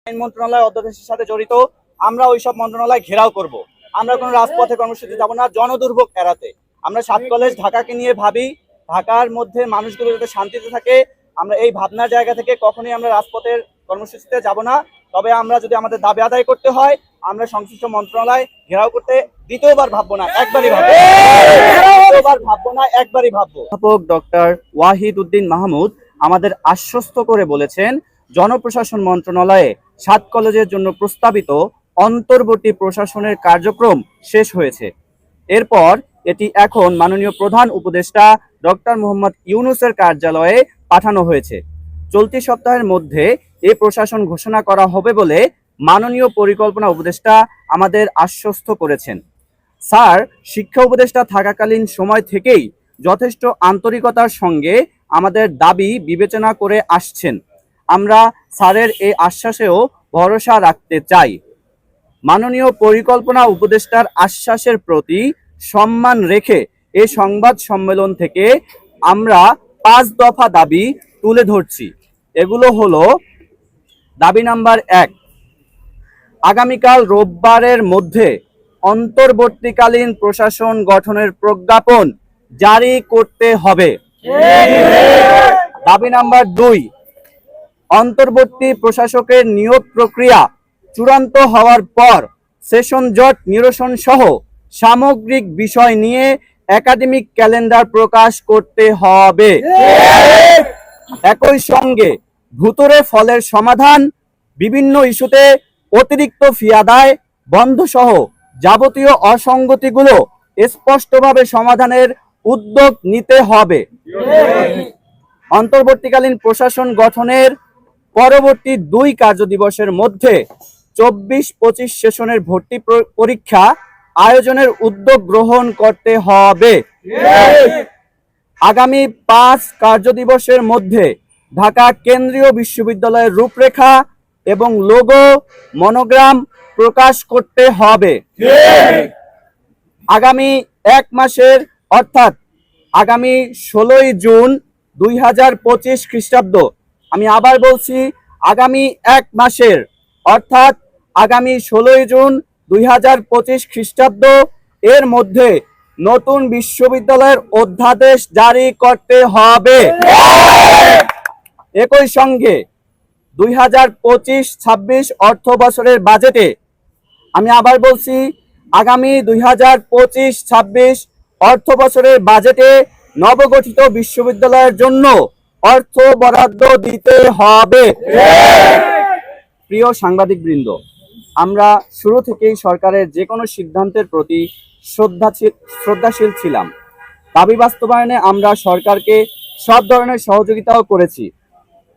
আইন মন্ত্রণালয় অধ্যাদেশের সাথে জড়িত। আমরা ওইসব মন্ত্রণালয় ঘেরাও করব। আমরা কোনো রাজপথে কর্মসূচি যাব না জনদুর্ভোগ এড়াতে। আমরা 7 কলেজ ঢাকাকে নিয়ে ভাবি, ঢাকার মধ্যে মানুষগুলো যাতে শান্তিতে থাকে। আমরা এই ভাবনার জায়গা থেকে কখনোই আমরা রাজপথের কর্মসূচিতে যাব না। তবে আমরা যদি আমাদের দাবি আদায় করতে হয়, আমরা সংশ্লিষ্ট মন্ত্রণালয় ঘেরাও করতে দ্বিতীয়বার ভাববো না, একবারই ভাববো। দ্বিতীয়বার ভাববো না, একবারই ভাববো। অধ্যাপক ডক্টর ওয়াহিদ উদ্দিন মাহমুদ আমাদের আশ্বস্ত করে বলেছেন, জনপ্রশাসন মন্ত্রণালয়ে 7 কলেজের জন্য প্রস্তাবিত অন্তর্বর্তী প্রশাসনের কার্যক্রম শেষ হয়েছে। এরপর এটি এখন মাননীয় প্রধান উপদেষ্টা ডক্টর মোহাম্মদ ইউনূসের কার্যালয়ে পাঠানো হয়েছে। চলতি সপ্তাহের মধ্যে এই প্রশাসন ঘোষণা করা হবে বলে মাননীয় পরিকল্পনা উপদেষ্টা আমাদের আশ্বস্ত করেছেন। স্যার শিক্ষা উপদেষ্টা থাকাকালীন সময় থেকেই যথেষ্ট আন্তরিকতার সঙ্গে আমাদের দাবি বিবেচনা করে আসছেন। আমরা স্যারের এই আশ্বাসেও ভরসা রাখতে চাই। মাননীয় পরিকল্পনা উপদেষ্টার আশ্বাসের প্রতি সম্মান রেখে এই সংবাদ সম্মেলন থেকে আমরা 5 দফা দাবি তুলে ধরছি। এগুলো হলো: দাবি নাম্বার 1, আগামীকাল রোববারের মধ্যে অন্তর্বর্তীকালীন প্রশাসন গঠনের প্রজ্ঞাপন জারি করতে হবে। দাবি নাম্বার 2, অন্তর্বর্তী প্রশাসকের নিয়োগ প্রক্রিয়া চূড়ান্ত হওয়ার পর সেশন জট নিরসন সহ সামগ্রিক বিষয় নিয়ে একাডেমিক ক্যালেন্ডার প্রকাশ করতে হবে। একই সঙ্গে ভুতুড়ে ফলের সমাধান, বিভিন্ন ইস্যুতে অতিরিক্ত ফি আদায় বন্ধ সহ যাবতীয় অসঙ্গতিগুলো স্পষ্টভাবে সমাধানের উদ্যোগ নিতে হবে। অন্তর্বর্তীকালীন প্রশাসন গঠনের পরবর্তী 2 কার্যদিবসের মধ্যে 24-25 সেশনের ভর্তি পরীক্ষা আয়োজনের উদ্যোগ গ্রহণ করতে হবে। আগামী 5 কার্যদিবসের মধ্যে ঢাকা কেন্দ্রীয় বিশ্ববিদ্যালয়ের রূপরেখা এবং লোগো মনোগ্রাম প্রকাশ করতে হবে। আগামী 1 মাসের অর্থাৎ আগামী 16 জুন 2025 খ্রিস্টাব্দ, আমি আবার বলছি, আগামী 1 মাসের অর্থাৎ আগামী 16 জুন 2025 খ্রিস্টাব্দ এর মধ্যে নতুন বিশ্ববিদ্যালয়ের অধ্যাদেশ জারি করতে হবে। একই সঙ্গে 2025-26 অর্থ বছরের বাজেটে, আমি আবার বলছি, আগামী 2025-26 অর্থ বছরের বাজেটে নবগঠিত বিশ্ববিদ্যালয়ের জন্য অর্থ বরাদ্দ দিতে হবে। প্রিয় সাংবাদিকবৃন্দ, আমরা শুরু থেকেই সরকারের যে কোনো সিদ্ধান্তের প্রতি শ্রদ্ধাশীল ছিলাম। দাবি বাস্তবায়নে আমরা সরকারকে সব ধরনের সহযোগিতাও করেছি।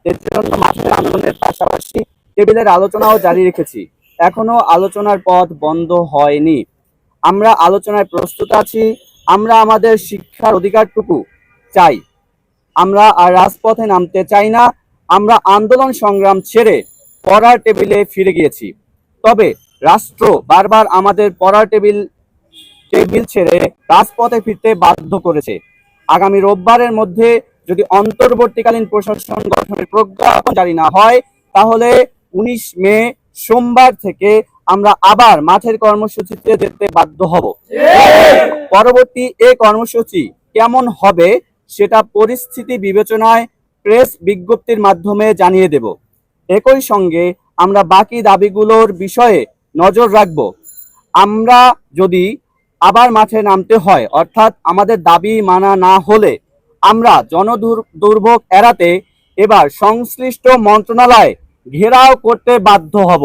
এর জন্য মাঠের আন্দোলনের পাশাপাশি টেবিলের আলোচনাও জারি রেখেছি। এখনো আলোচনার পথ বন্ধ হয়নি। আমরা আলোচনায় প্রস্তুত আছি। আমরা আমাদের শিক্ষার অধিকারটুকু চাই। আমরা আর রাজপথে নামতে চাই না। আমরা আন্দোলন সংগ্রাম ছেড়ে পড়ার টেবিলে ফিরে গিয়েছি। তবে রাষ্ট্র বারবার আমাদের পড়ার টেবিল ছেড়ে রাজপথে ফিরতে বাধ্য করেছে। আগামী রোববারের মধ্যে যদি অন্তর্বর্তীকালীন প্রশাসন গঠনের প্রজ্ঞাপন জারি না হয়, তাহলে 19 মে সোমবার থেকে আমরা আবার মাঠের কর্মসূচিতে যেতে বাধ্য হব। পরবর্তী এই কর্মসূচি কেমন হবে সেটা পরিস্থিতি বিবেচনায় প্রেস বিজ্ঞপ্তির মাধ্যমে জানিয়ে দেব। একই সঙ্গে আমরা বাকি দাবিগুলোর বিষয়ে নজর রাখব। আমরা যদি আবার মাঠে নামতে হয়, অর্থাৎ আমাদের দাবি মানা না হলে, আমরা জনদুর্ভোগ এড়াতে এবার সংশ্লিষ্ট মন্ত্রণালয় ঘেরাও করতে বাধ্য হব।